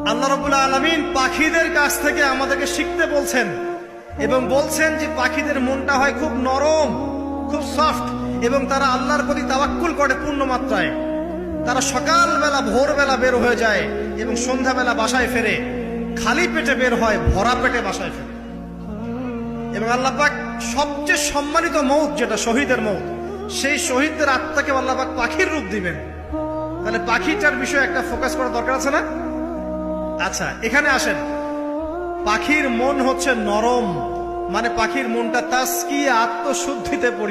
আল্লাহ রাব্বুল আলামিন পাখিদের কাছ থেকে আমাদেরকে শিখতে বলছেন এবং বলছেন যে পাখিদের মনটা হয় খুব নরম, খুব সফট, এবং তারা আল্লাহর প্রতি তাওয়াক্কুল করে পূর্ণ মাত্রায়। তারা সকালবেলা ভোরবেলা বের হয়ে যায় এবং সন্ধ্যাবেলা বাসায় ফেরে। খালি পেটে বের হয়, ভরা পেটে বাসায় ফেরে। এবং আল্লাহ পাক সবচেয়ে সম্মানিত মৌত যেটা শহীদের মৌত, সেই শহীদদের আত্মাকে আল্লাহ পাক পাখির রূপ দিবেন। তাহলে পাখিটার বিষয়ে একটা ফোকাস করা দরকার আছে না? আচ্ছা, এখানে আসেন। পাখির মন হচ্ছে নরম, মানে পাখির মনটা তাসকিয়া, আত্মশুদ্ধিতে পরিপূর্ণ।